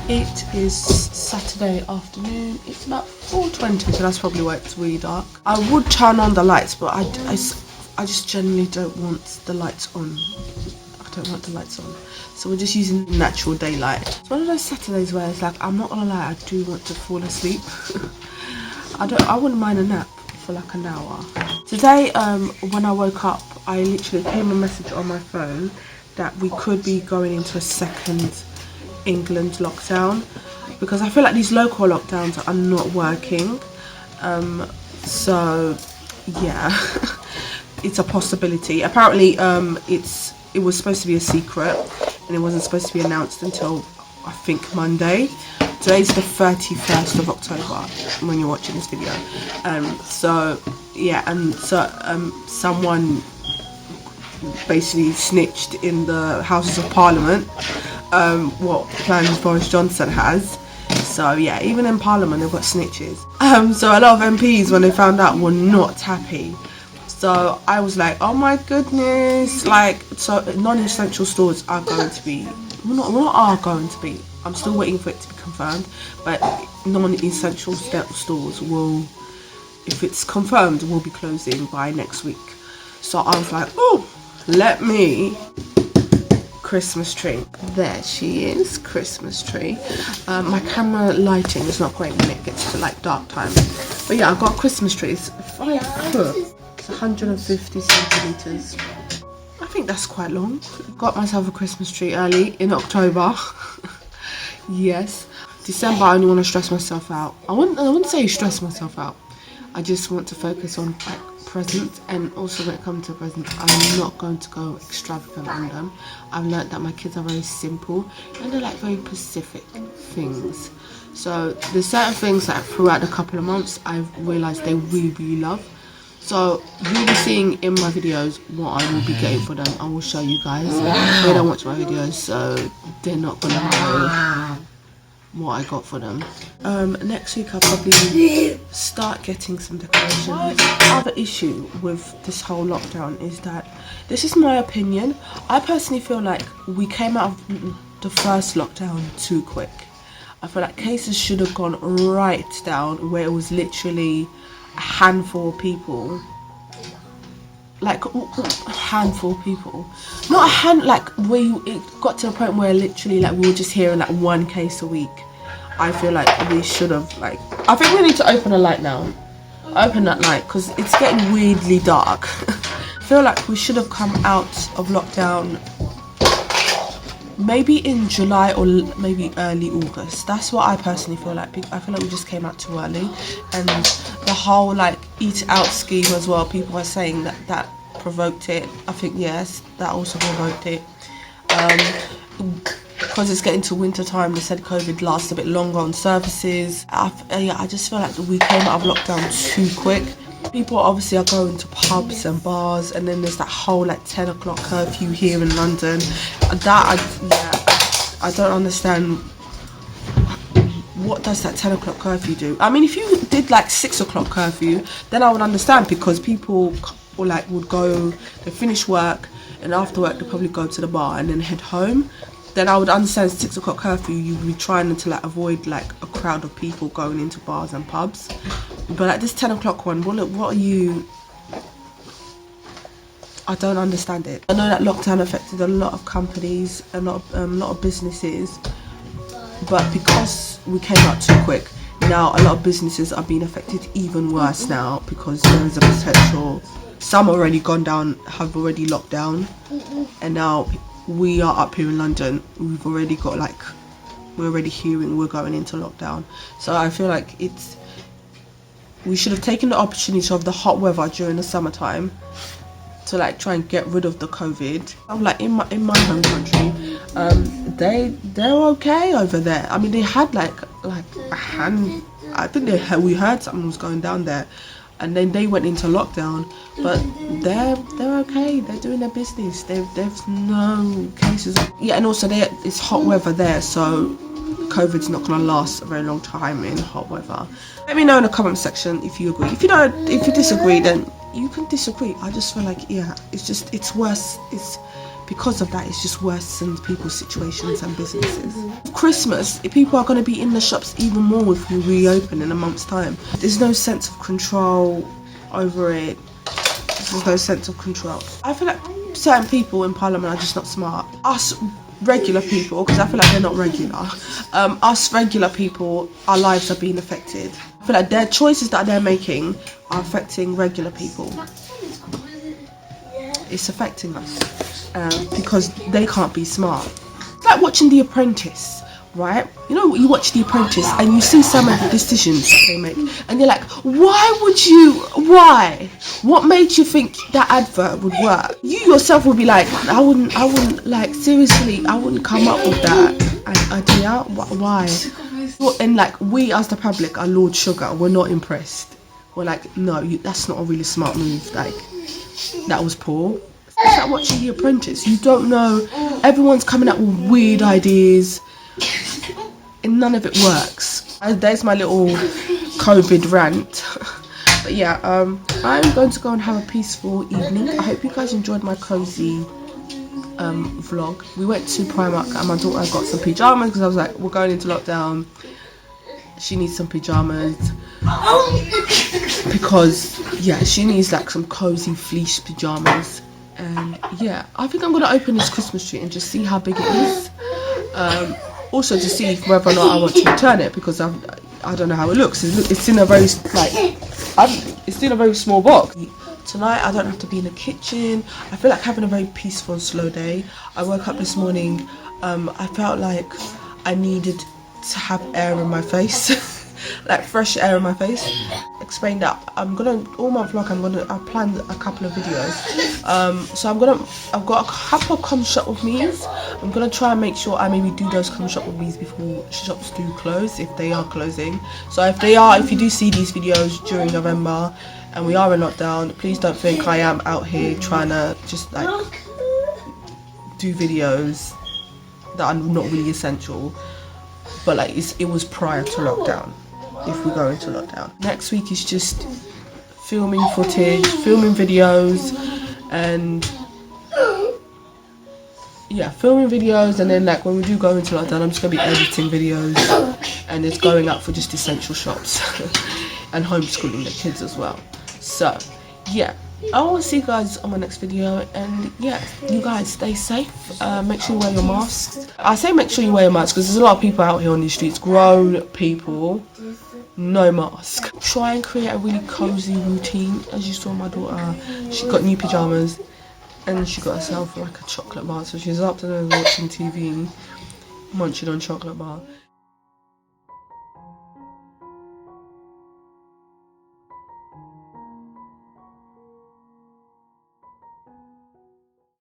It is Saturday afternoon. It's about 4:20, so that's probably why it's really dark. I would turn on the lights, but I just generally don't want the lights on. I don't want the lights on. So we're just using natural daylight. It's one of those Saturdays where it's like, I'm not gonna lie, I do want to fall asleep. I wouldn't mind a nap for like an hour. Today, when I woke up, I literally came a message on my phone that we could be going into a second England lockdown, because I feel like these local lockdowns are not working. So yeah, it's a possibility. Apparently it was supposed to be a secret and it wasn't supposed to be announced until I think Monday. Today's the 31st of October when you're watching this video. So yeah, and so someone basically snitched in the Houses of Parliament what plans Boris Johnson has. So yeah, even in Parliament they've got snitches. So a lot of MPs, when they found out, were not happy. So I was like, oh my goodness, like, so non-essential stores are going to be, I'm still waiting for it to be confirmed, but non-essential stores will, if it's confirmed, will be closing by next week. So I was like, oh, let me Christmas tree. There she is, Christmas tree. My camera lighting is not great when it gets to like dark time, but yeah, I've got a Christmas tree. It's 5 foot, it's 150 centimeters. I think that's quite long. Got myself a Christmas tree early in October. Yes, December I only want to stress myself out. I wouldn't say stress myself out. I just want to focus on like presents, and also when it comes to presents, I'm not going to go extravagant on them. I've learned that my kids are very simple and they're like very specific things. So there's certain things that throughout a couple of months I've realised they really love. So you'll be seeing in my videos what I will be getting for them. I will show you guys. They don't watch my videos, so they're not gonna know what I got for them. Next week I'll probably start getting some decorations. The other issue with this whole lockdown is that, this is my opinion, I personally feel like we came out of the first lockdown too quick. I feel like cases should have gone right down where it was literally a handful of people. Like a handful of people. Not a hand, like where it got to a point where literally like we were just hearing like one case a week. I feel like we should have like, I think we need to open a light now. Open that light because it's getting weirdly dark. I feel like we should have come out of lockdown maybe in July or maybe early August. That's what I personally feel like. I feel like we just came out too early, and the whole like eat out scheme as well, people are saying that provoked it. I think yes, that also provoked it, because it's getting to winter time. They said COVID lasts a bit longer on services. I just feel like we came out of lockdown too quick. People obviously are going to pubs and bars, and then there's that whole like 10 o'clock curfew here in London. I don't understand, what does that 10 o'clock curfew do? I mean, if you did like 6 o'clock curfew, then I would understand, because people would go, they finish work, and after work they probably go to the bar and then head home. Then I would understand 6 o'clock curfew, you'd be trying to like avoid like a crowd of people going into bars and pubs. But like this 10 o'clock one, what are you? I don't understand it. I know that lockdown affected a lot of companies, a lot of businesses, but because we came out too quick, now a lot of businesses are being affected even worse now, because there is a potential, some already gone down, have already locked down, and now we are up here in London, we've already got like, we're already hearing we're going into lockdown. So I feel like we should have taken the opportunity of the hot weather during the summertime to like try and get rid of the COVID. I'm like in my home country, they're okay over there. I mean, they had like a hand, I think we heard something was going down there, and then they went into lockdown, but they're okay, they're doing their business, there's no cases. Yeah, and also it's hot weather there, so COVID's not gonna last a very long time in hot weather. Let me know in the comment section if you agree. If you disagree, then you can disagree. I just feel like, yeah, it's worse. It's because of that, it's just worse in people's situations and businesses. Christmas, people are going to be in the shops even more if we reopen in a month's time. There's no sense of control over it. There's no sense of control. I feel like certain people in Parliament are just not smart. Us regular people, because I feel like they're not regular, us regular people, our lives are being affected. I feel like their choices that they're making are affecting regular people. It's affecting us, because they can't be smart. It's like watching The Apprentice, right? You know, you watch The Apprentice and you see some of the decisions that they make, and you're like, why? What made you think that advert would work? You yourself would be like, I wouldn't, like, seriously, I wouldn't come up with that idea. Why? And like, we as the public are Lord Sugar, we're not impressed. We're like, no, that's not a really smart move, like, that was poor. It's like watching The Apprentice. You don't know, everyone's coming up with weird ideas, and none of it works. There's my little COVID rant. But yeah, I'm going to go and have a peaceful evening. I hope you guys enjoyed my cozy vlog. We went to Primark and my daughter got some pyjamas, because I was like, we're going into lockdown, she needs some pyjamas, because yeah, she needs like some cozy fleece pyjamas. And yeah, I think I'm gonna open this Christmas tree and just see how big it is, also to see whether or not I want to return it, because I don't know how it looks. It's in a very it's in a very small box. Tonight I don't have to be in the kitchen. I feel like having a very peaceful and slow day. I woke up this morning, I felt like I needed to have air in my face. Like fresh air in my face. Explain that all my vlog, I planned a couple of videos, so I've got a couple of come shop with me's. I'm gonna try and make sure I maybe do those come shop with me's before shops do close, if they are closing. So if you do see these videos during November and we are in lockdown, please don't think I am out here trying to just like do videos that are not really essential. but like it was prior to lockdown, if we go into lockdown. Next week is just filming footage, filming videos, and yeah, filming videos, and then like when we do go into lockdown, I'm just gonna be editing videos and it's going out for just essential shops and homeschooling the kids as well. So yeah, I will see you guys on my next video, and yeah, you guys stay safe. Make sure you wear your masks. I say make sure you wear your mask because there's a lot of people out here on these streets, grown people, no mask. Try and create a really cozy routine. As you saw, my daughter, she got new pajamas and she got herself like a chocolate bar, so she's up to watching TV, munching on chocolate bar.